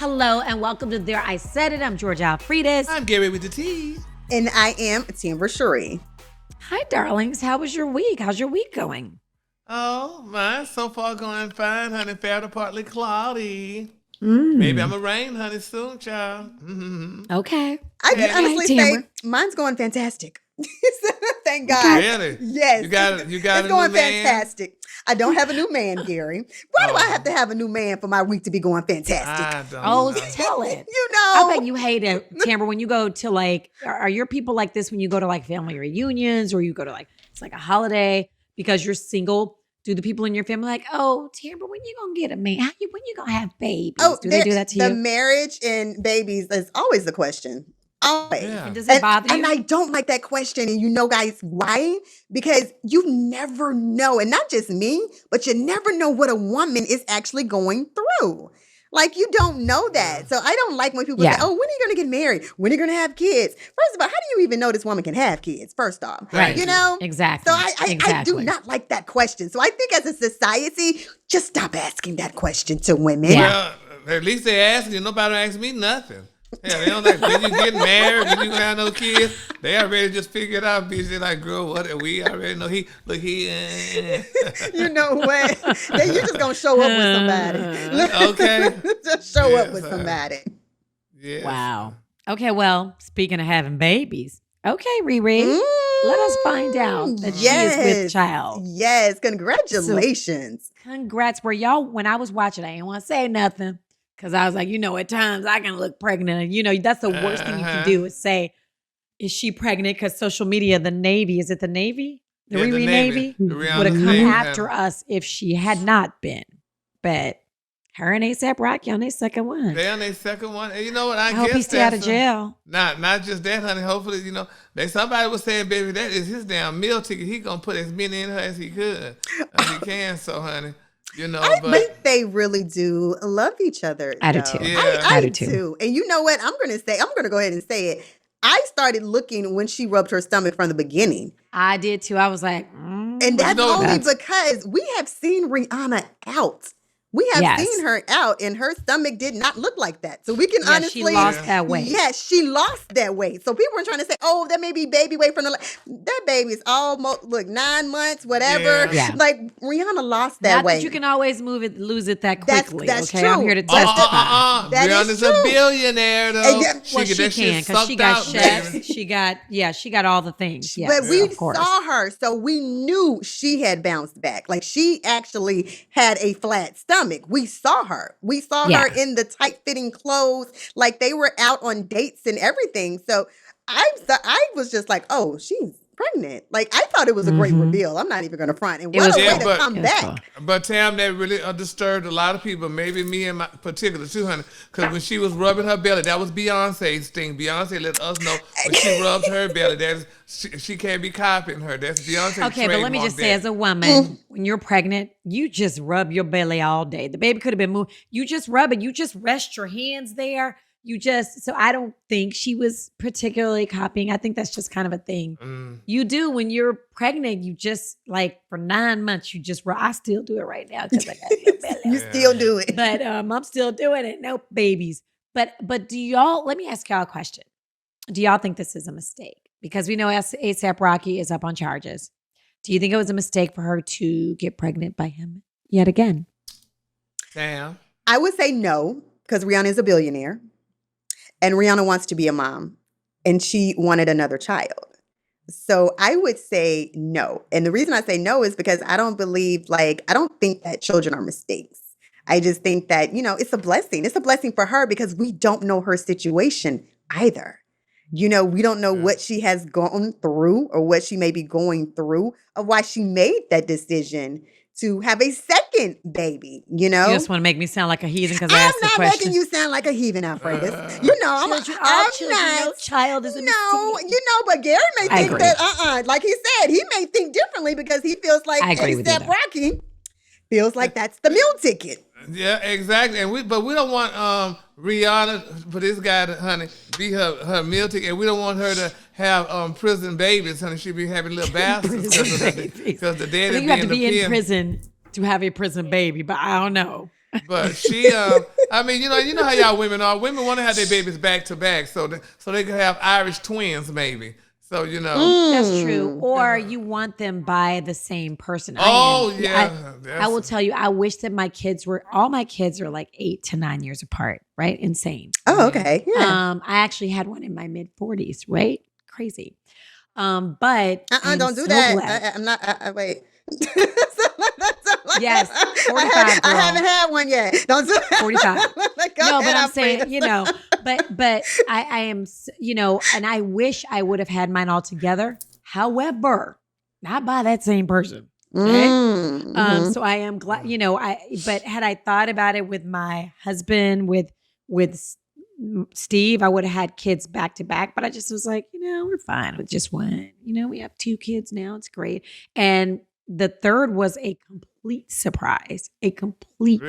Hello and welcome to There I Said It. I'm Georgia Alfredas. I'm Gary with the T. And I am Timber Sheryl. Hi, darlings. How was your week? How's your week going? Oh, mine's so far going fine, honey. Fair to partly cloudy. Maybe I'm a rain, honey, soon, child. Mm-hmm. Okay. I can honestly say mine's going fantastic. Thank God. Really? Yes. You got it's a going new man? fantastic. I don't have a new man, Gary. Why do I have to have a new man for my week to be going fantastic? I don't know. Tell it. You know. I bet you hate it, Tamara, when you go to like, are your people like this when you go to like family reunions or you go to like, it's like a holiday because you're single? Do the people in your family like, oh, Tamara, when you gonna get a man? When you gonna have babies? Do they do that to you? The marriage and babies is always the question. Always. Yeah. And does it bother you? And I don't like that question. And you know, guys, why? Because you never know. And not just me, but you never know what a woman is actually going through. Like, you don't know that. So I don't like when people say, oh, when are you going to get married? When are you going to have kids? First of all, how do you even know this woman can have kids? First off. Right. You know? Exactly. So I do not like that question. So I think as a society, just stop asking that question to women. Yeah. Well, at least they ask you. Nobody asked me nothing. Yeah, they don't like, when you get married, when you have no kids, they already just figured out, bitch. They're like, girl, what? We already know he. You know what? Then you just going to show up with somebody. Okay. Just show up with somebody. Yes. Wow. Okay, well, speaking of having babies. Okay, Riri. Let us find out that she is with child. Yes. Congratulations. So, congrats. When I was watching, I didn't want to say nothing. Because I was like, at times I can look pregnant. And, that's the worst thing you can do is say, is she pregnant? Because social media, the Navy, is it the Navy? The Riri Navy? Would have come after us if she had not been. But her and A$AP Rocky on their second one. They're on their second one. And you know what? I hope he stay out of jail. Not just that, honey. Hopefully, somebody was saying, baby, that is his damn meal ticket. He going to put as many in her as he could. As he can, so, honey. I think they really do love each other. I do too. Yeah. I do too. And you know what? I'm going to go ahead and say it. I started looking when she rubbed her stomach from the beginning. I did too. I was like, and that's only because we have seen Rihanna out. We have seen her out, and her stomach did not look like that. So we can honestly... she lost that weight. Yes, she lost that weight. So people were trying to say, oh, that may be baby weight from the... That baby is almost, 9 months, whatever. Yeah. Like, Rihanna lost that weight. That you can always lose it that quickly. That's okay? true. I'm here to testify. Rihanna's a billionaire, though. Well, she can, because she got chefs. She got all the things. Yes, but we saw her, so we knew she had bounced back. Like, she actually had a flat stomach. We saw her. We saw her in the tight-fitting clothes. Like, they were out on dates and everything. So I was just like, oh, she's pregnant. Like, I thought it was a great reveal. I'm not even going to front. And what a way to come back. But Tam, that really disturbed a lot of people, maybe me in my particular too, honey. Because when she was rubbing her belly, that was Beyonce's thing. Beyonce let us know when she rubs her belly, she can't be copying her. That's Beyonce's Okay, but let me just say, as a woman, when you're pregnant, you just rub your belly all day. The baby could have been moved. You just rub it. You just rest your hands there. So I don't think she was particularly copying. I think that's just kind of a thing you do when you're pregnant. You just for 9 months, you just, I still do it right now because I got a belly. You still do it. But I'm still doing it. No babies. But do y'all, let me ask y'all a question. Do y'all think this is a mistake? Because we know A$AP Rocky is up on charges. Do you think it was a mistake for her to get pregnant by him yet again? Damn. I would say no, because Rihanna is a billionaire. And Rihanna wants to be a mom, and she wanted another child. So I would say no. And the reason I say no is because I don't think that children are mistakes. I just think that, it's a blessing. It's a blessing for her because we don't know her situation either. We don't know what she has gone through or what she may be going through of why she made that decision to have a second baby, You just want to make me sound like a heathen because I asked the question. I'm not making you sound like a heathen, Alfredus. I'm not. No child is a mistake. But Gary may think that, like he said, he may think differently because he feels like A$AP Rocky feels like that's the meal ticket. Yeah, exactly. And we don't want Rihanna for this guy to, honey, be her meal ticket. And we don't want her to have prison babies, honey. She'll be having little bastards because the daddy you have to be in prison to have a prison baby, but I don't know. But she, I mean, you know how y'all women are. Women want to have their babies back to back, so they can have Irish twins, maybe. So That's true. Or you want them by the same person. Oh yeah, I will tell you, I wish that all my kids are like 8 to 9 years apart, right? Insane. Oh, okay. Yeah. I actually had one in my mid 40s, right? Crazy. But I'm Don't do so that. glad. I'm not. Wait. Yes, 45, I haven't had one yet. Don't do that. 45. No, but I'm saying, but I am, and I wish I would have had mine all together. However, not by that same person. Okay? So I am glad, but had I thought about it with my husband, with Steve, I would have had kids back to back, but I just was like, we're fine with just one. We have 2 kids now. It's great. And the third was a complete surprise. Complete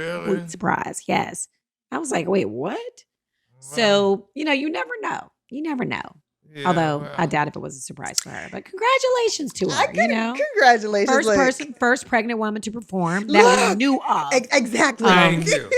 surprise. Yes. I was like, wait, what? Wow. So, you never know. You never know. Yeah, although I doubt if it was a surprise for her. But congratulations to her. Congratulations. First pregnant woman to perform that we knew of. Exactly. Thank you.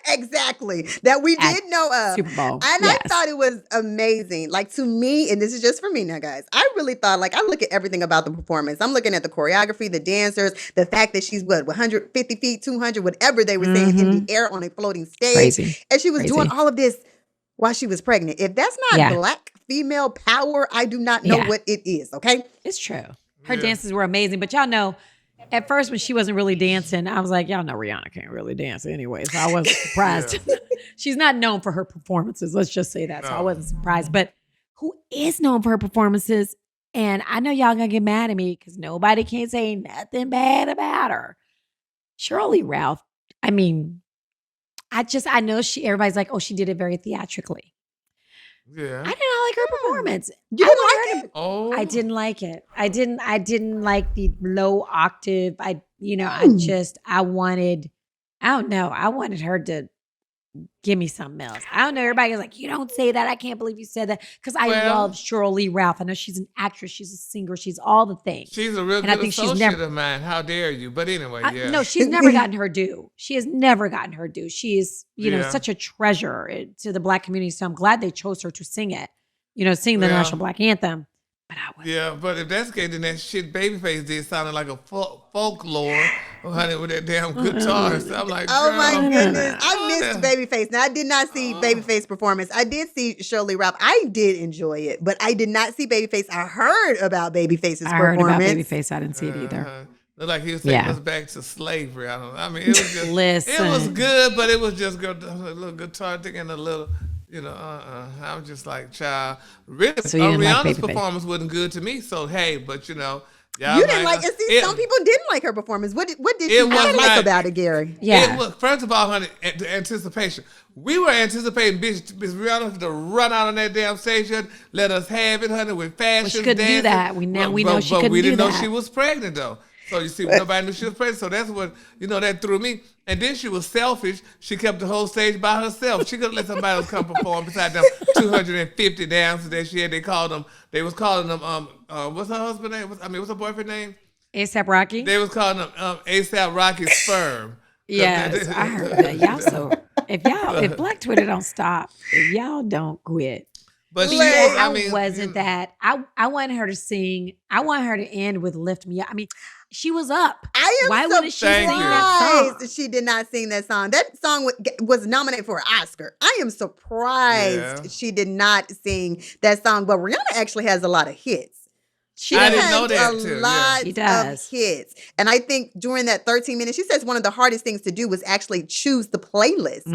Exactly. That we did know of. Super Bowl. And I thought it was amazing. Like, to me, and this is just for me now, guys, I really thought, I look at everything about the performance. I'm looking at the choreography, the dancers, the fact that she's 150 feet, 200, whatever they were saying, in the air on a floating stage. Crazy. And she was doing all of this while she was pregnant. If that's not Black female power, I do not know what it is, okay? It's true. Her dances were amazing, but y'all know, at first, when she wasn't really dancing, I was like, y'all know Rihanna can't really dance anyway, so I wasn't surprised. She's not known for her performances. Let's just say that. No. So I wasn't surprised. But who is known for her performances? And I know y'all gonna get mad at me because nobody can say nothing bad about her. Sheryl Ralph. I mean, I know everybody's like, oh, she did it very theatrically. Yeah. I did not like her performance. You didn't like it? Oh. I didn't like it. I didn't like the low octave. I wanted her to give me something else. I don't know. Everybody was like, you don't say that. I can't believe you said that. Because I love Sheryl Ralph. I know she's an actress. She's a singer. She's all the things. She's a real good associate of mine. How dare you? But anyway, no, she's never gotten her due. She has never gotten her due. She is, such a treasure to the Black community. So I'm glad they chose her to sing it. Sing the national Black anthem. But I was. Yeah, but if that's the case, then that shit Babyface did sounded like a folklore, honey, with that damn guitar. So I'm like, oh my goodness, I missed Babyface. Now I did not see Babyface performance. I did see Sheryl Ralph. I did enjoy it, but I did not see Babyface. I heard about Babyface's performance. I heard about Babyface. I didn't see it either. Looked like he was taking us back to slavery. I mean, it was just, it was good, but it was just a little guitar thing and a little. I'm just like, child. Really, so Rihanna's performance wasn't good to me. So hey, but y'all you didn't like it. See, some people didn't like her performance. What did you not like about it, Gary? Yeah. It was, first of all, honey, the anticipation. We were anticipating bitch Rihanna to run out on that damn stage and let us have it, honey, with fashion. She couldn't do that. We know she couldn't do that. But we didn't know she was pregnant though. So you see, nobody knew she was pregnant. So that's what, that threw me. And then she was selfish. She kept the whole stage by herself. She could have let somebody else come perform beside them 250 dancers that she had. They was calling them, what's her husband name? What's her boyfriend name? A$AP Rocky. They was calling them A$AP Rocky's sperm. Yes, I heard that. If Black Twitter don't stop, if y'all don't quit. But I wasn't that. I wanted her to sing. I want her to end with "Lift Me Up." I mean, she was up. Why wouldn't she sing that song? She did not sing that song. That song was nominated for an Oscar. I am surprised she did not sing that song. But Rihanna actually has a lot of hits. I didn't know that too. She does. Of hits. And I think during that 13 minutes, she says one of the hardest things to do was actually choose the playlist.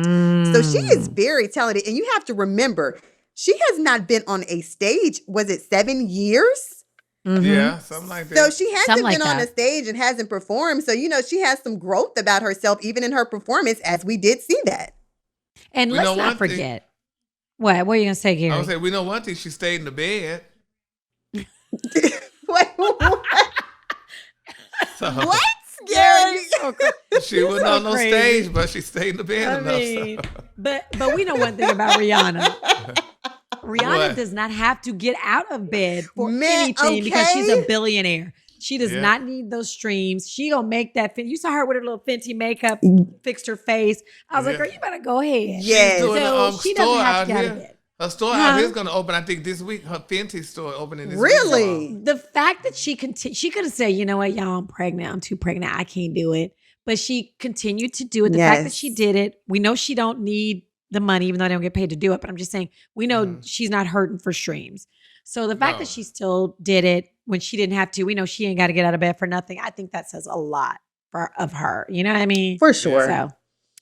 So she is very talented. And you have to remember, she has not been on a stage, was it 7 years? Mm-hmm. Yeah, something like that. So she hasn't been on a stage and hasn't performed. So, she has some growth about herself, even in her performance, as we did see that. And let's not forget. What are you going to say, Gary? I was saying, we know one thing, she stayed in the bed. What? What? Gary? She wasn't on no stage, but she stayed in the bed enough. So. But we know one thing about Rihanna. Rihanna does not have to get out of bed for anything because she's a billionaire. She does Yeah. not need those streams. She gonna make that. You saw her with her little Fenty makeup, fixed her face. I was like, Yeah. girl, you better go ahead. Yes. She's doing So a she store doesn't have out to get out of here. bed. Her store out here is going to open, I think, this week. Her Fenty store opening this week. Really? The fact that she could have said, you know what, y'all, I'm pregnant. I'm too pregnant. I can't do it. But she continued to do it. The fact that she Yes. did it, we know she don't need the money, even though they don't get paid to do it. But I'm just saying, we know she's not hurting for streams. So the fact that she still did it when she didn't have to, we know she ain't got to get out of bed for nothing. I think that says a lot of her. You know what I mean? For sure. So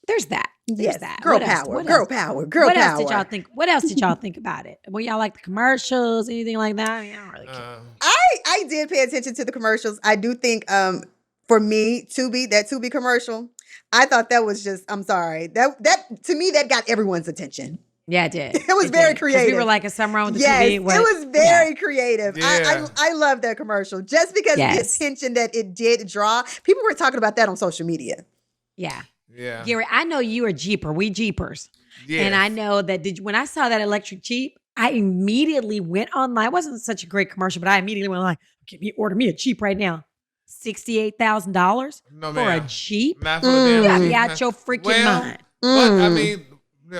there's that. There's Yes. that. Girl What else? power. What Girl else? power. Girl What power. else did y'all think? What else did y'all think about it? Were y'all like the commercials, anything like that? I mean, I don't really care. I did pay attention to the commercials. I do think for me, that Tubi commercial, I thought that was just, I'm sorry. That to me, that got everyone's attention. Yeah, it did. It was very did. 'Cause creative. We were like, is something wrong with the Yes, TV? it was very creative. Yeah. I love that commercial just because Yes. the attention that it did draw. People were talking about that on social media. Yeah. Yeah. Gary, I know you are Jeeper. We Jeepers. Yes. And I know that when I saw that electric Jeep, I immediately went online. It wasn't such a great commercial, but I immediately went like, order me a Jeep right now. $68,000 No, for a ma'am. Jeep? Not for a You damn gotta Jeep, be out huh? your freaking Well, mind. But I mean,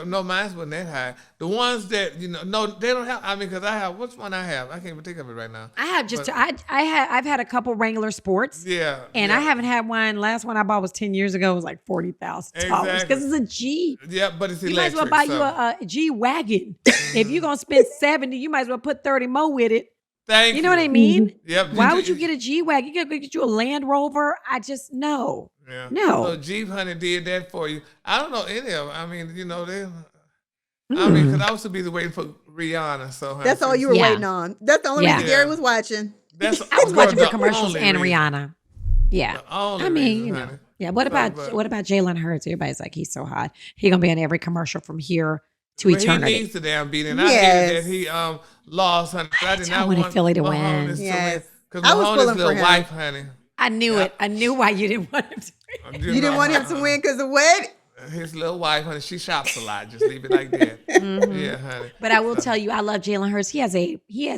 no, mine wasn't that high. The ones that no, they don't have. I mean, because I have. Which one I have? I can't even think of it right now. I have just, But- I've had a couple Wrangler Sports. Yeah. And yeah. I haven't had one. Last one I bought was 10 years ago. It was like $40,000 because Exactly. it's a Jeep. Yeah, but it's You might as electric. well buy so. you a G wagon. If you're gonna spend 70, you might as well put 30 more with it. Thank you. You know what I mean? Yep. Why would you get a G wagon? You gotta get you a Land Rover. I just no. Yeah. No. So Jeep Honey did that for you. I don't know any of them. I mean, they. I mean, because I was to be waiting for Rihanna. So honey, That's all you were Yeah. waiting on. That's the only Yeah. reason Gary was watching. That's I was watching the for commercials only and reason. Rihanna. Yeah. The only I mean, reason, you know. honey. Yeah. What about Jalen Hurts? Everybody's like, he's so hot. He gonna be on every commercial from here to Well, eternity. he needs to damn beat it. And I Yes. hated that he lost, honey. I did I not wanted want Philly to Mahomes win. Yes. Because I was Mahomes' pulling for little him. wife, honey. I knew it. I knew why you didn't want him to win. You didn't want him to win because of what? His little wife, honey, she shops a lot. Just leave it like that. Yeah, honey. But I will tell you, I love Jalen Hurts. He has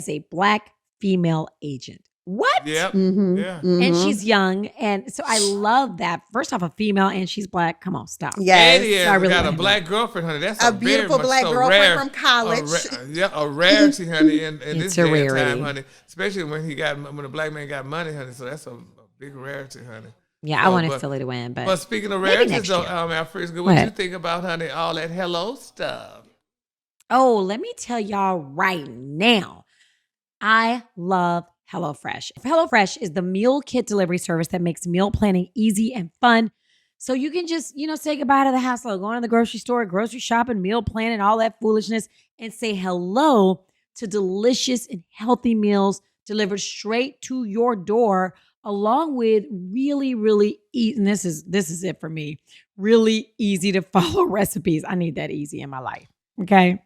a black female agent. What? Yep. Mm-hmm. Yeah. And she's young. And so I love that. First off, a female and she's black. Come on, stop. And he Yes. has I really got a like black girlfriend, honey. That's A very beautiful much black so girlfriend rare. from college. A rarity, honey, in It's this a day and rarity. time, honey. Especially when a black man got money, honey. So that's a big rarity, honey. Yeah, I So, wanted but- Philly to win, but speaking of maybe rarities, next though, year. Alfresco, What? what you think about, honey, all that hello stuff? oh, let me tell y'all right now, I love HelloFresh. HelloFresh is the meal kit delivery service that makes meal planning easy and fun. So you can just, say goodbye to the hassle of going to the grocery store, grocery shopping, meal planning, all that foolishness, and say hello to delicious and healthy meals delivered straight to your door, along with really, really easy. And this is it for me. Really easy to follow recipes. I need that easy in my life. Okay.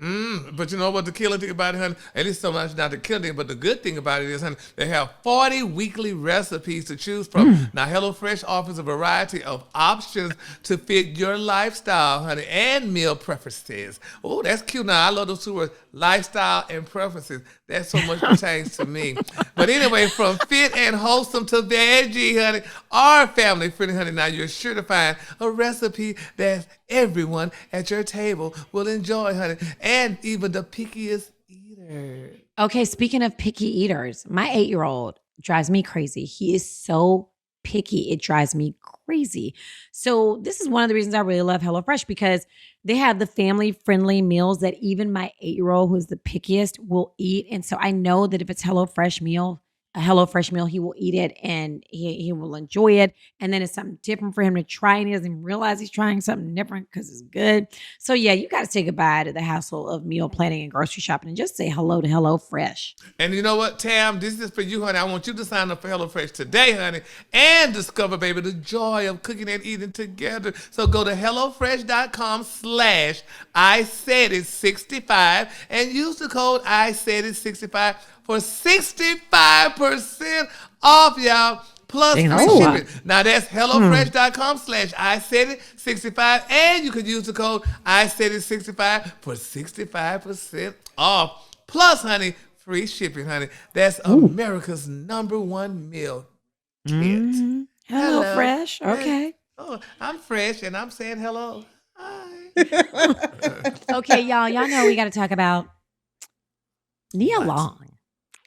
But you know what the killer thing about it, honey? At least so much not the killer thing, but the good thing about it is, honey, they have 40 weekly recipes to choose from. Now, HelloFresh offers a variety of options to fit your lifestyle, honey, and meal preferences. Oh, that's cute. Now, I love those two words, lifestyle and preferences. That so much pertains to me. But anyway, from fit and wholesome to veggie, honey, or family friendly, honey, now you're sure to find a recipe that everyone at your table will enjoy, honey, and even the pickiest eater. Okay, speaking of picky eaters, my 8-year-old drives me crazy. He is so picky. It drives me crazy. So this is one of the reasons I really love HelloFresh, because they have the family-friendly meals that even my 8-year-old, who's the pickiest, will eat. And so I know that if it's a HelloFresh meal, he will eat it and he will enjoy it. And then it's something different for him to try, and he doesn't even realize he's trying something different because it's good. So yeah, you got to say goodbye to the hassle of meal planning and grocery shopping and just say hello to HelloFresh. And you know what, Tam? This is for you, honey. I want you to sign up for HelloFresh today, honey, and discover, baby, the joy of cooking and eating together. So go to HelloFresh.com/I-said-it-65 and use the code I-said-it-65 for 65% off, y'all. Plus free shipping. Now that's HelloFresh.com/I-said-it-65, and you can use the code I-said-it-65 for 65% off. Plus, honey, free shipping, honey. That's America's #1 meal kit. HelloFresh. Okay. Oh, I'm fresh and I'm saying hello. Hi. Okay, y'all. Y'all know we got to talk about Nia Long.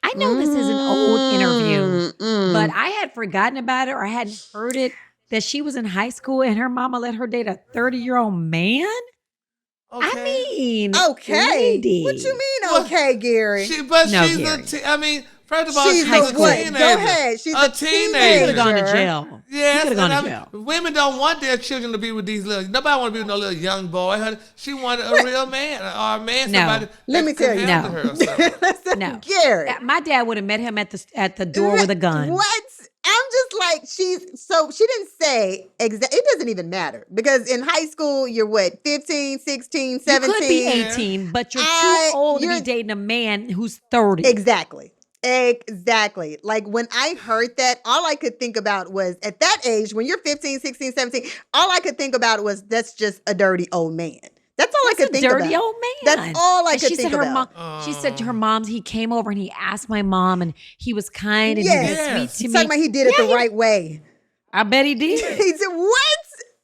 I know this is an old interview, but I had forgotten about it or I hadn't heard it that she was in high school and her mama let her date a 30-year-old man. Okay. I mean, Okay. lady. What you mean, okay, Gary? She's Gary. I mean, first of all, She's she's high a school. teenager. Go ahead. She's a You teenager. could have gone to jail. Yes, You could have gone and to jail. women don't want their children to be with these little. Nobody want to be with no little young boy. Honey. She wanted a real man or a man. No. Somebody. Let me tell you. handle her or something. Listen, No. Gary. My dad would have met him at the door with a gun. What? I'm just like, she didn't say exactly. It doesn't even matter because in high school, you're what, 15, 16, 17? You could be 18, but you're too old to be dating a man who's 30. Exactly. Like when I heard that, all I could think about was at that age, when you're 15, 16, 17, all I could think about was that's just a dirty old man. That's all I could think about. Dirty old man. That's all I could think about. She said to her mom, he came over and he asked my mom and he was kind and he was sweet to me. Talking about he did it the right way. I bet he did. He said, what?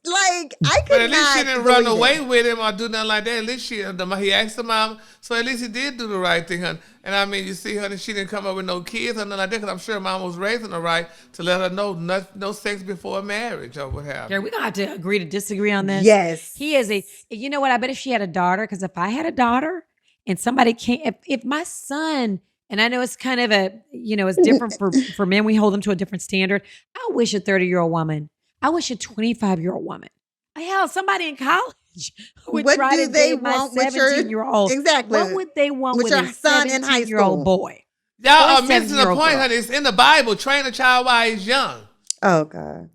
Like, I could But at least not she didn't run believe away it. with him or do nothing like that. At least he asked the mom, so at least he did do the right thing, honey. And I mean, you see, honey, she didn't come up with no kids or nothing like that because I'm sure mom was raising her right to let her know no sex before marriage or what have you. Yeah, we're going to have to agree to disagree on this. Yes. He is you know what? I bet if she had a daughter, because if I had a daughter and somebody came, if my son, and I know it's kind of it's different for men, we hold them to a different standard. I wish a 30-year-old woman, I wish a 25-year-old woman. Hell, somebody in college would What try do to they date my want with your- 17-year-old. Exactly. What would they want With with your a son in high 17-year-old school? boy? Y'all Or are missing the 7-year-old point, girl? honey. It's in the Bible. Train a child while he's young. Oh, God.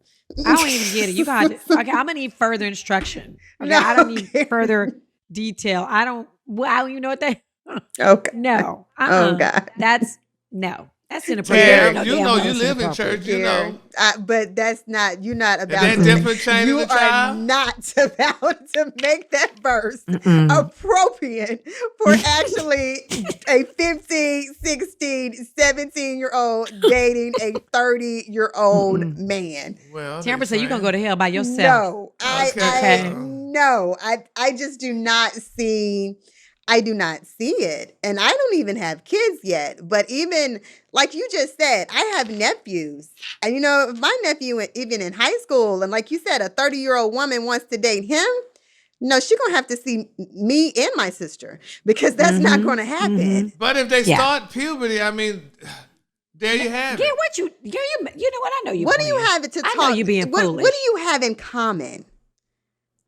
I don't even get it. You got okay. I'm gonna need further instruction. Okay, No, I don't need okay. further detail. I don't even know what they. Okay. No. Oh, God. That's inappropriate. Damn, No you damn know well you it's live in inappropriate. church, you know. But you're not about that to different training you the are child? not about to make that verse appropriate for actually a 15, 16, 17-year-old dating a 30-year-old man. Well, Tamara they said you're gonna go to hell by yourself. No, Okay. I just do not see. I do not see it. And I don't even have kids yet. But even like you just said, I have nephews. And if my nephew, even in high school, and like you said, a 30-year-old woman wants to date him, no, she's going to have to see me and my sister because that's not going to happen. But if they start puberty, I mean, there you have Yeah, it. you know what? I know you. What do you have to talk? I know you being foolish. What do you have in common?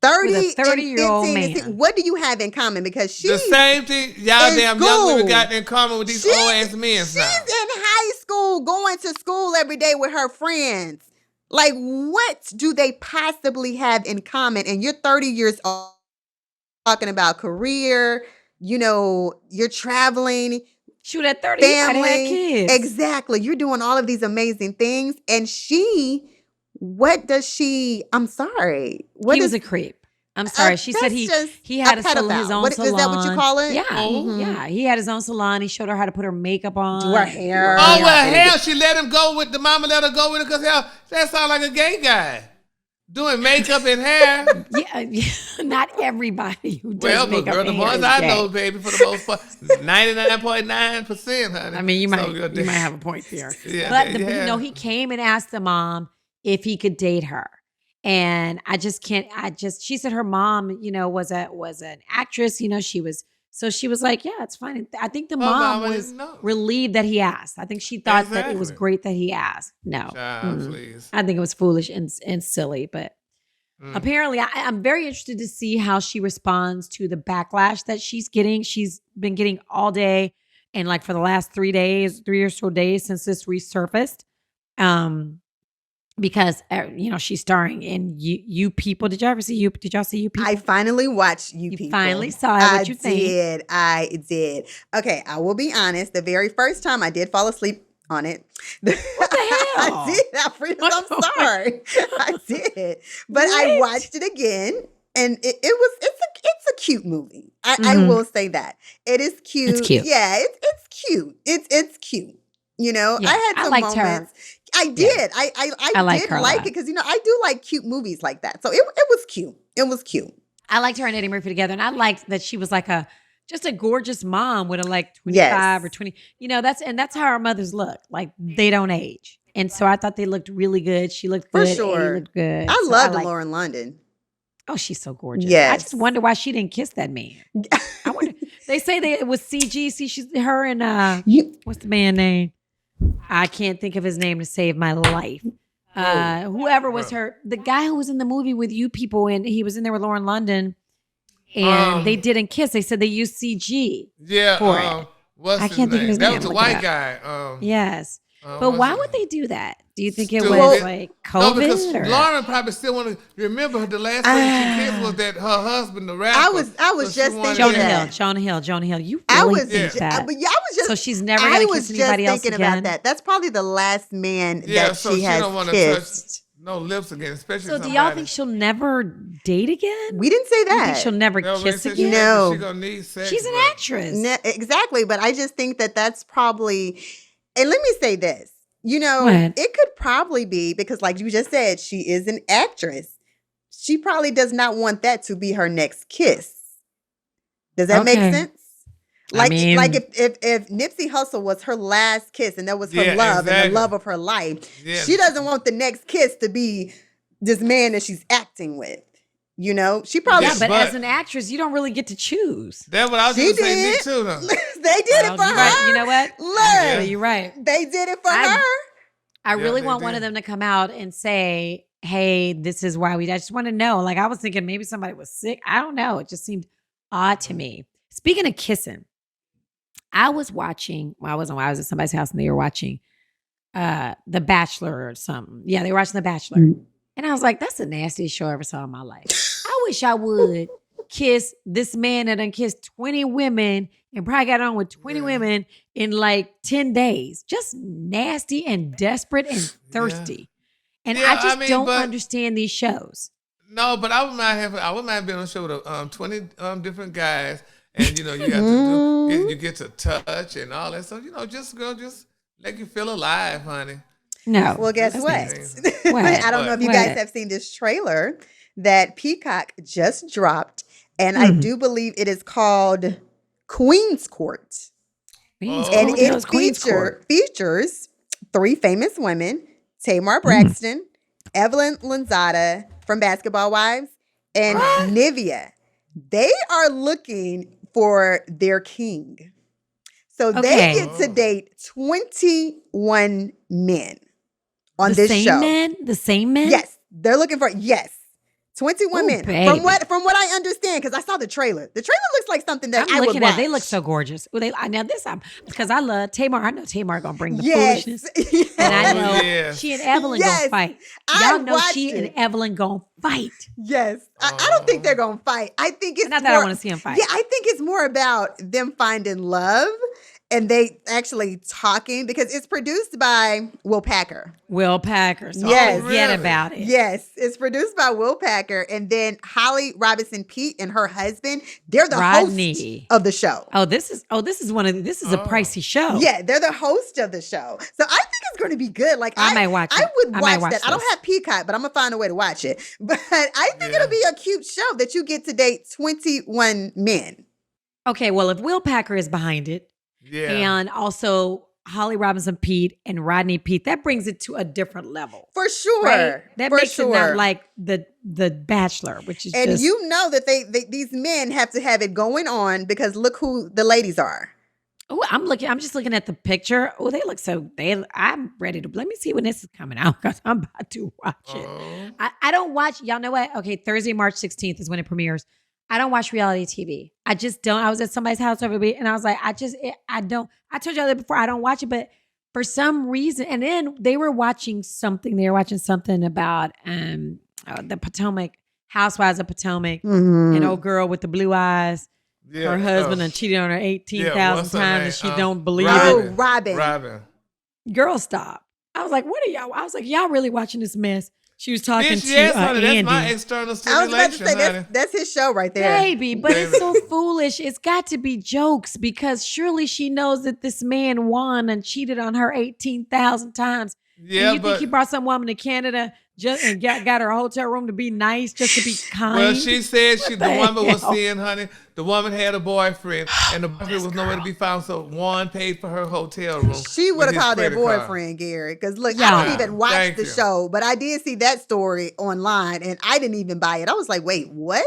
30 With a 30-year-old and 15 man. and 16, what do you have in common? Because she's The same thing y'all in damn young school. women got in common with these old ass men She's now. in high school, going to school every day with her friends. Like, what do they possibly have in common? And you're 30 years old, talking about career, you're traveling, Shoot, at 30, you might have had family. kids. Exactly. You're doing all of these amazing things. And I'm sorry. He was a creep. I'm sorry. She said he had his own salon. Is that what you call it? Yeah, Mhm. yeah. He had his own salon. He showed her how to put her makeup on. Do her hair. Oh, well, hell, she let him go with the mama let her go with it because, hell, that sounds like a gay guy. Doing makeup and hair. Yeah, not everybody who does Well, but makeup girl, the and hair ones is I gay. know, baby, for the most part, 99.9%, honey. I mean, you might So, have a point there. Yeah, But there you have it. he came and asked the mom if he could date her. And I just can't, she said her mom, was an actress, she was like, yeah, it's fine. And I think the mom mama was didn't know. relieved that he asked. I think she thought that it was Exactly. great that he asked. No, Child, please. I think it was foolish and silly, but apparently I'm very interested to see how she responds to the backlash that she's getting. She's been getting all day and like for the last 3 or so days since this resurfaced. Because she's starring in You People. Did y'all see You People? I finally watched You People. Finally saw it. What you think? I did. Okay, I will be honest. The very first time I did fall asleep on it. What the hell? I did. I'm sorry. I did. But I watched it again. And it's a a cute movie. I will say that. It is cute. It's cute. Yeah, it's cute. It's cute. You know, Yeah, I had I some liked her. moments. I did. I like did her a like it lot. because, you know, I do like cute movies like that. So it was cute. It was cute. I liked her and Eddie Murphy together, and I liked that she was like just a gorgeous mom with a like 25 Yes. or 20. You know, that's how our mothers look. Like they don't age. And so I thought they looked really good. She looked For good. sure. Eddie looked good. I So loved liked- Lauren London. Oh, she's so gorgeous. I Yes. just wonder why she didn't kiss that man. I wonder. They say it was CG. See, she's her and what's the man name? I can't think of his name to save my life. Whoever was the guy who was in the movie with you people, and he was in there with Lauren London, and they didn't kiss. They said they used CG. Yeah. For it. What's I his can't think of name? his That name. was the Look it white up. guy. Yes. But what's why his would name? they do that? Do you think it Stupid. was like COVID? No, because or? Lauren probably still want to remember the last person she kissed was that her husband, the rapper. I was So just she wanted thinking that. Jonah Hill. You I really was, think that? but yeah, I was just. So she's never I gonna was kiss just anybody else thinking again? about that. That's probably the last man Yeah, that so she has don't want to kissed. touch no lips again, especially So do somebody. y'all think she'll never date again? We didn't say You think that. she'll never No, kiss they said again? No. She gonna need sex. She's an but- actress. Exactly, but I just think that that's probably. And let me say this. You know, What? it could probably be because, like you just said, she is an actress. She probably does not want that to be her next kiss. Does that make Okay. sense? I Like, mean- like if Nipsey Hussle was her last kiss and that was her Yeah, love and exactly. the love of her life, Yeah. she doesn't want the next kiss to be this man that she's acting with. You know, she probably Yeah, but but- as an actress, you don't really get to choose. That's what I was She going to say. Me did. too. Though. they did it for You're her. right. You know what? Look, Yeah, you're right. they did it for I- her. I Yeah, really they want one did. of them to come out and say, hey, this is why I just want to know. Like, I was thinking maybe somebody was sick. I don't know. It just seemed odd to me. Speaking of kissing, I was at somebody's house and they were watching The Bachelor or something. Yeah, they were watching The Bachelor. And I was like, that's the nastiest show I ever saw in my life. I wish I would kiss this man that done kissed 20 women and probably got on with 20 women in like 10 days. Just nasty and desperate and thirsty. And Yeah, I just I mean, don't but- understand these shows. No, but I wouldn't mind being on a show with 20 different guys, and you know you got to do, you get to touch and all that stuff. You know, just let you feel alive, honey. No. Well, guess that's what? nasty. I don't know if you guys What? have seen this trailer that Peacock just dropped, and I do believe it is called Queen's Court. Queen's Oh. And Court? What the hell it is Queen's Court? features 3 famous women, Tamar Braxton, Evelyn Lozada from Basketball Wives, and Nivea. They are looking for their king. So Okay. they get to date 21 men on The this same show. men? The same men? Yes, they're looking for 21 Ooh, men. baby. From what I understand, because I saw the trailer. The trailer looks like something that I'm I would looking watch. at. They look so gorgeous. Well, because I love Tamar. I know Tamar gonna bring the Yes. foolishness, and I Oh, know yes. she and Evelyn Yes. gonna fight. I Y'all know watched she and it. Evelyn gonna fight. Yes. I don't think they're going to fight. I think it's Not that I more- want to see them fight. Yeah, I think it's more about them finding love and they actually talking because it's produced by Will Packer. Will Packer. So Yes. forget Really? about it. Yes, it's produced by Will Packer. And then Holly Robinson Pete and her husband, they're the Rodney. host of the show. This is a pricey show. Yeah, they're the host of the show. So I think it's going to be good. Like I might watch I it. would I might watch watch that. I don't this. have Peacock, but I'm going to find a way to watch it. But I think it'll be a cute show that you get to date 21 men. Okay, well, if Will Packer is behind it, Yeah. and also Holly Robinson Pete and Rodney Pete, that brings it to a different level. For sure. Right? That For makes sure. it not like the Bachelor, which is And just you know that these men have to have it going on because look who the ladies are. Oh, I'm just looking at the picture. Oh, they look so. I'm ready to. Let me see when this is coming out because I'm about to watch it. Oh. I don't watch. Y'all know what? Okay, Thursday, March 16th is when it premieres. I don't watch reality TV. I just don't. I was at somebody's house over the week, and I was like, I don't. I told y'all that before. I don't watch it, but for some reason, and then they were watching something. They were watching something about the Potomac Housewives of Potomac, an old girl with the blue eyes. Yeah. Her husband and cheated on her 18,000 what's her times, name? and she don't believe Oh, it. Robin. Robin. Girl, stop. I was like, what are y'all? I was like, y'all really watching this mess? She was talking Bitch, to yes, honey, Andy. that's my external I was about to stimulation, say honey. that's his show right there. Baby, but it's so foolish. It's got to be jokes because surely she knows that this man won and cheated on her 18,000 times. Yeah, and you but think he brought some woman to Canada just and got her a hotel room to be nice, just to be kind? well, she said the woman was hell? seeing, honey. The woman had a boyfriend, and the boyfriend was nowhere to be found. So Juan paid for her hotel room. She would have with his called that credit card. boyfriend, Gary. Because look, Yeah. I don't even watch Thank the you. show, but I did see that story online and I didn't even buy it. I was like, wait, what?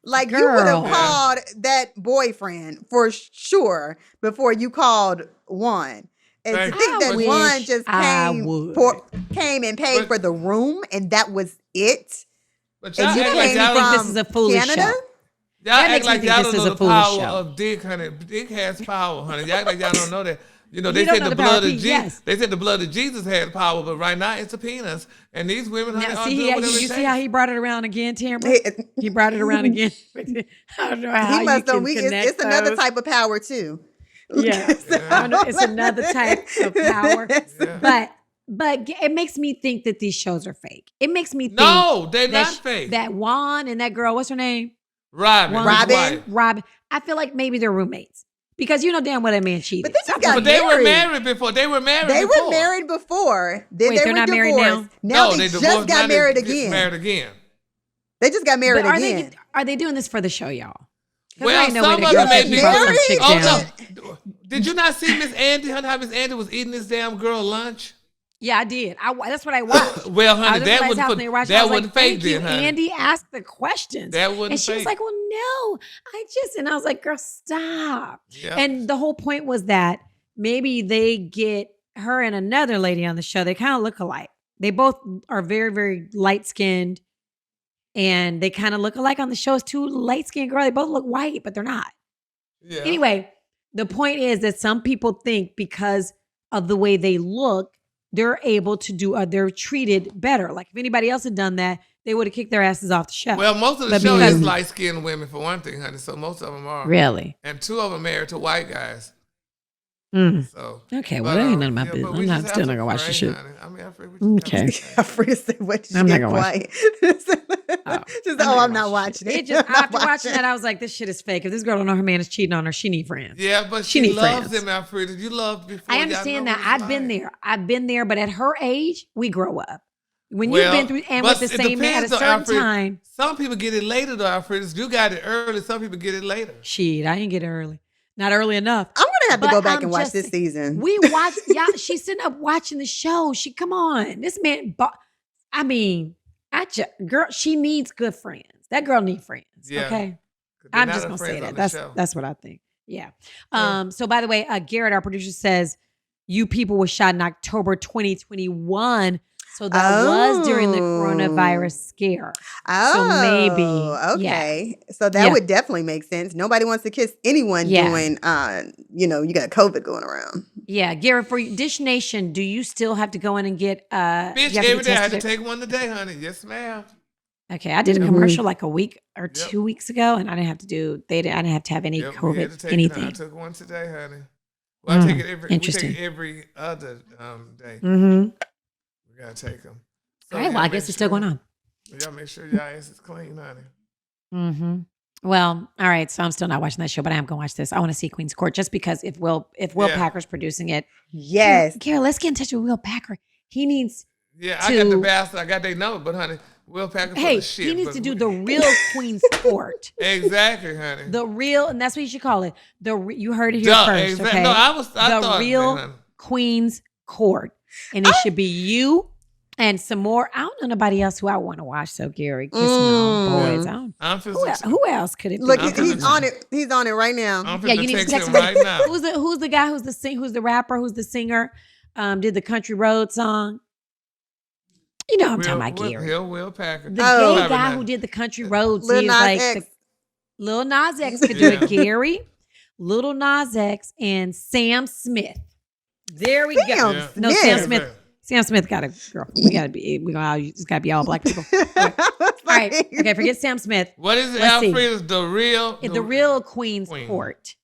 Like you would have Girl. called that boyfriend for sure before you called Juan. And Thank to think you. that I Juan wish just I came would. came and paid But- for the room and that was it. But y'all And you act like came y'all think don't this from is a foolish Canada? show. Y'all That act makes me like think y'all this don't is know a the foolish power show. of Dick, honey. Dick has power, honey. Y'all act like y'all don't know that. You know, You they don't said know the the power blood of of penis, Jesus. yes. They said the blood of Jesus had power, but right now it's a penis. And these women, honey, Now, are see, doing whatever you it see takes. how he brought it around again, Tamara? He, He brought it around again. I don't know how he must you know can we connect it's another those. type of power too. Yeah, I know it's another type of power. Yeah. But it makes me think that these shows are fake. It makes me think No, they're that not fake. that Juan and that girl, what's her name? Robin. Juan- his Robin? wife. Robin. I feel like maybe they're roommates because you know damn well that man cheated. But they just got But they were married. married before. They were married They before. were married before. Then Wait, they they're were not married divorced. now? Now No, they divorced. just Now got they married get again. Married again. They just got married But again. are they doing this for the show, y'all? 'Cause Well, there ain't no way some the of girl them may can be. keep up some chick Oh down. no! Did you not see Miss Andy? Honey, how Miss Andy was eating this damn girl lunch? Yeah, I did. That's what I watched. Well, I honey, was that at wasn't house for, and they watched. I that was wasn't like, fake, "Thank you, then, honey. Andy." Asked the questions. That wasn't and she was fake. like, "Well, no, and I was like, "Girl, stop." Yeah. And the whole point was that maybe they get her and another lady on the show. They kind of look alike. They both are very, very light skinned, and they kind of look alike on the show. It's two light skinned girls. They both look white, but they're not. Yeah. Anyway, the point is that some people think because of the way they look, they're able to do, they're treated better. Like if anybody else had done that, they would have kicked their asses off the show. Well, most of the But show because- is light skinned women for one thing, honey. So most of them are. Really? And two of them married to white guys. Mm. So. Okay, well, but, that ain't none of my yeah, business. but we I'm not just still have not to gonna watch the pray, shit. honey. I mean, I figured we just Okay. have to pray. I forgot to say what you I'm not get gonna watch quiet. Just, I'm not watching it. It just I'm not after watching that, I was like, this shit is fake. If this girl don't know her man is cheating on her, she need friends. Yeah, but She she need loves friends. him, Alfreda. You loved before. I Y'all understand know that. what I've it's been like. there. I've been there, but at her age, we grow up. When Well, you've been through and with but the it same man at a depends on certain Alfred. time. Some people get it later, though, Alfreda. You got it early. Some people get it later. Shit, I ain't get it early. Not early enough. I'm gonna have to But go back I'm and watch just this saying, season. We watch, y'all. She's sitting up watching the show. Come on. This man, I mean, girl, she needs good friends. That girl needs friends. Yeah. Okay. 'Cause they're I'm not just her gonna say friends that. on the show. That's what I think. Yeah. Yeah. So by the way, Garrett, our producer, says You People was shot in October 2021. So that was during the coronavirus scare. Oh, maybe, okay. So that Yeah. would definitely make sense. Nobody wants to kiss anyone Yeah. doing, you got COVID going around. Yeah, Garrett, for Dish Nation, do you still have to go in and get Bitch, you have to get every day I had to tested? take one today, honey. Yes, ma'am. Okay, I did a Mhm. commercial like a week or Yep. 2 weeks ago, and I didn't have to do. I didn't have to have any Yep, we had to COVID, take it. I anything. took one today, honey. Well, I take it every. Interesting. We take it every other day. Mm-hmm. We gotta take them. All right, well, I guess it's still going on. Y'all make sure your ass is clean, honey. Mm-hmm. Well, all right. So I'm still not watching that show, but I am going to watch this. I want to see Queen's Court just because if Will Yeah. Packer's producing it. Yes. Carol, let's get in touch with Will Packer. He needs. Yeah, I got the To- bastard. I got their number, but honey, Will Packer Hey, full of shit. he needs but to do we- the real Queen's Court. Exactly, honey. The real, and that's what you should call it. You heard it here Duh, first. exact- Okay. No, I thought the that, real honey. Queen's Court, and it should be you and some more. I don't know nobody else who I want to watch. So Gary, kiss me on boys. I don't. I'm Who, finna who else could it be? Look, I'm he's finna- on it. He's on it right now. I'm Yeah, finna you need to text text him him. right now. Who's the guy? Who's the rapper? Who's the singer? Did the Country Road song? You know what I'm talking about, Gary. Will Packer. The Oh. gay guy who did the Country Roads. Lil he was Nas like X. Lil Nas X could do Yeah. it. Gary, Little Nas X, and Sam Smith. There we go. Sam Yeah. No, Sam Smith. Sam Smith got a girl. We just gotta be all black people. All right. Okay, forget Sam Smith. What is it, Let's see. Alfred? The real. The real Queen's Queen. Court.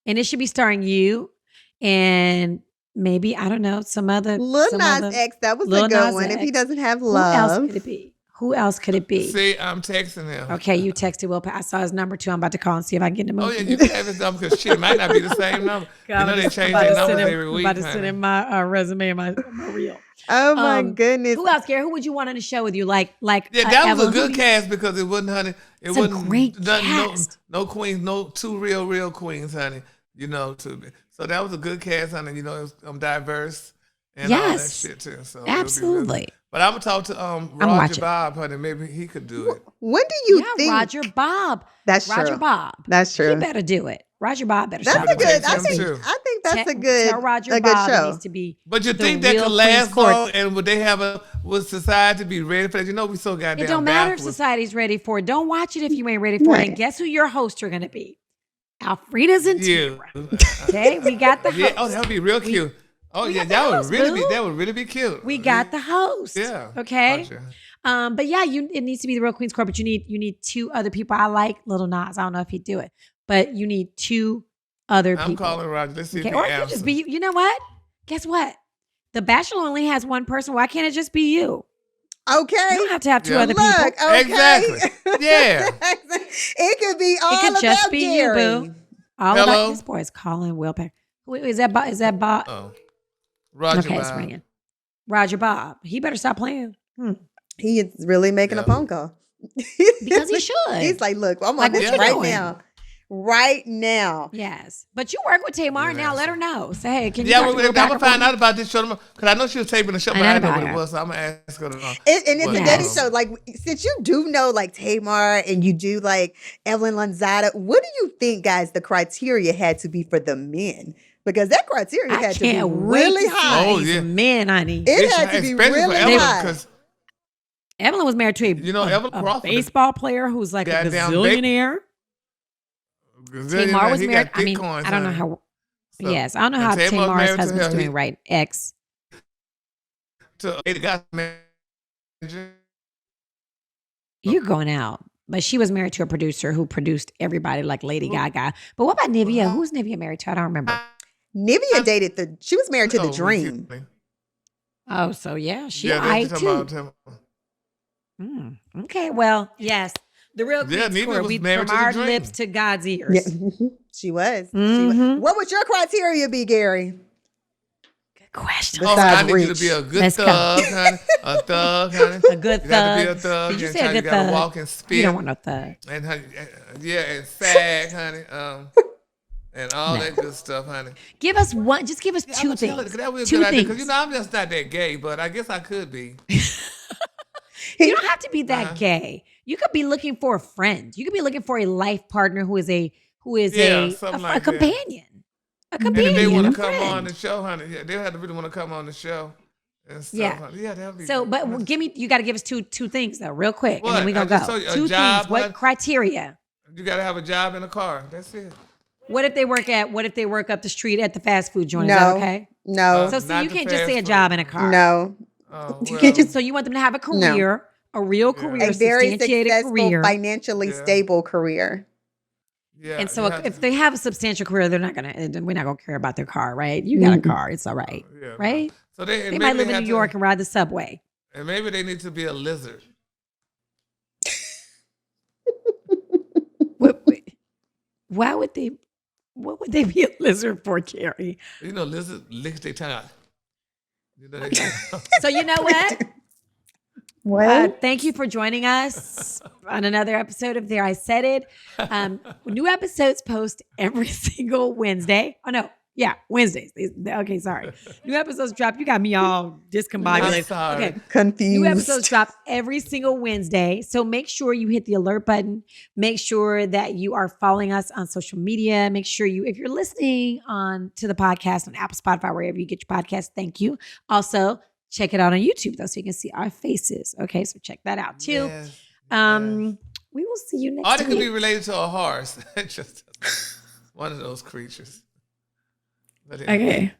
And it should be starring you and maybe, I don't know, some other. Lil Nas X, that was Lil a good Nas one. If he X. doesn't have Who else love. could it be? Who else could it be? See, I'm texting him. Okay, you texted Will. I saw his number too. I'm about to call and see if I can get him. Oh, yeah, you can have his number because shit, it might not be the same number. You know they change their numbers every week. I'm about to send him my resume and my reel. Oh, my goodness. Who else, Gary? Who would you want on the show with you? Like yeah, that was Evelyn, a good cast because it wasn't, honey. It wasn't a great cast. No queens, no two real queens, honey. You know, so that was a good cast, honey. You know, it was diverse and all that shit too. So absolutely. But I'm gonna talk to Roger Bob, honey. Maybe he could do it. When do you think Roger Bob? That's Roger true. Bob. That's true. He better do it. Roger Bob better. That's a good. I think that's a good. Tell Roger a good Bob show. It needs to be. But you think that could last long? And would they would society be ready for that? You know, we so goddamn. It don't matter if backwards. society's ready for it. Don't watch it if you ain't ready for it. And guess who your hosts are gonna be? Alfreda's and Tara. Okay, we got the host. Oh, that would be real cute. Oh yeah, that would really be cute. We got the host. Yeah. Okay. Gotcha. But yeah, it needs to be the Real Queens Corp. But you need two other people. I like Little Nas. I don't know if he'd do it, but you need two other people. I'm calling Roger. Let's see if he or it could answers. just be. You know what? Guess what? The Bachelor only has one person. Why can't it just be you? Okay. You don't have to have two other people. Okay. Exactly. Yeah. It could be all It could just be Gary. you, boo. All Hello? about this boy is calling Will Pack. Wait, is that Bob? Is that Bob? Oh, Roger. Okay, it's Bob. ringing. Roger Bob. He better stop playing. He is really making a phone call. Because he should. He's like, look, I'm Like, on what this you right doing? now. Right now. Yes. But you work with Tamar now. Let her know. Say, hey, can you Yeah, talk to I'm Will gonna Packer find for me? out about this show because I know she was taping the show, but I didn't know what it was. So I'm gonna ask her. And it's a dating Yes. show. Like, since you do know, like, Tamar and you do, like, Evelyn Lanzada, what do you think, guys, the criteria had to be for the men? Because that criteria I had to be can't wait really to see high. Oh, these yeah. men, honey. It had to be especially really for Evelyn, high. because Evelyn was married to a, You know, Evelyn a Crawford- baseball player who's like a Goddamn gazillionaire. Tamar was married. I mean, I don't know how. So, Yes, I don't know and how Tamar's Tamar's married to husband's her. doing right. Ex. to the guy manager. You're going out. But she was married to a producer who produced everybody like Lady Gaga. But what about Nivea? Who's Nivea married to? I don't remember. Nivea dated she was married to the Oh, Dream. Oh, so yeah, she Yeah, I that's too. talking about Okay, well, yes. The real Yeah, Queen's Nivea Court. was We married from to the our Dream. lips to God's ears. Yeah. She was. Mhm. What would your criteria be, Gary? Good question. Oh, Besides I need you to Rich. be a good Let's go. thug, honey. A thug, honey. A good You got to be a thug. thug. Did you and say a honey, good you gotta thug? walk and spit. You don't want no thug. And honey, yeah, and sag, honey. And all that good stuff, honey. Give us one. Just give us Yeah, two I'm gonna tell her, things. 'cause that would be a Two good idea. things. Because, you know, I'm just not that gay, but I guess I could be. You don't have to be that gay. You could be looking for a friend. You could be looking for a life partner who is a something like that. companion. A And companion. if they want a to come friend. on the show, honey, yeah, they'll have to really want to come on the show and stuff. Yeah. Honey. Yeah, that'll be So, good. but give me. You got to give us two things though, real quick, and What? then we I gonna just go. told you, a Two job, things. What honey. criteria? You got to have a job in a car. That's it. What if they work up the street at the fast food joint? Is that No. okay? No. So see, Not you the can't just say a fast job food. in a car. No. Oh, You well, can't just So you want them to have a career, a real career, a very substantiated successful, career. financially Yeah. stable career. yeah, And so you have if to- they have a substantial career, we're not gonna care about their car, right? You got a car, it's all right, yeah, right? So They and might maybe live in have New to- York and ride the subway. And maybe they need to be a lizard. Why would they? What would they be a lizard for, Carrie? You know, lizard licks their tongue out. You know, they, So you know what? What? Thank you for joining us on another episode of There I Said It. New episodes post every single Wednesday. Oh no, yeah, Wednesdays. Okay, sorry. New episodes drop. You got me all discombobulated. I'm sorry. Okay. Confused. New episodes drop every single Wednesday. So make sure you hit the alert button. Make sure that you are following us on social media. Make sure if you're listening to the podcast on Apple, Spotify, wherever you get your podcast, thank you. Also, check it out on YouTube though, so you can see our faces. Okay, so check that out too. Yes, We will see you Or next they could be week. related to a horse. Just one of those creatures. But Okay.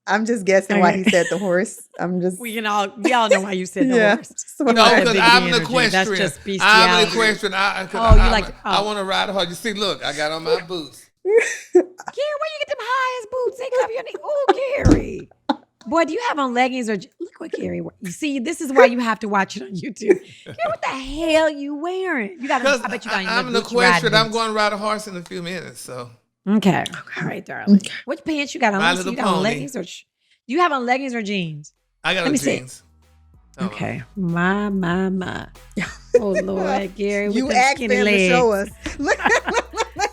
I'm just guessing why he Okay. said the horse. I'm just. We all know why you said the Yeah. horse. So No, I- because Big I'm energy. an equestrian. That's just I'm bestiality. an equestrian. I Oh. want to ride a horse. You see, look, I got on my boots. Gary, where you get them high ass boots? They cover your knee. Oh, Gary. Boy, do you have on leggings or look what Gary wear. You see, this is why you have to watch it on YouTube. Gary, what the hell you wearing? You got. I bet you got. I'm an equestrian. I'm going to ride a horse in a few minutes. So okay, all right, darling. Okay. Which pants you got on? My You Little got on Pony. leggings or? Do you have on leggings or jeans? I got Let on me see. jeans. Oh. Okay, my. Oh Lord, Gary, with You them asked skinny them legs. to show us. Look,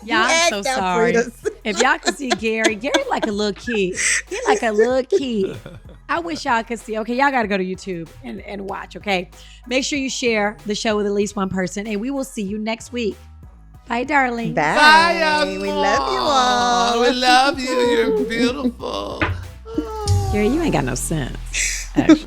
Y'all, I'm so sorry. If y'all could see Gary like a little kid. He like a little kid. I wish y'all could see. Okay, y'all got to go to YouTube and watch, okay? Make sure you share the show with at least one person, and we will see you next week. Bye, darling. Bye. Bye, We love you all. We love you. You're beautiful. Gary, you ain't got no sense, actually.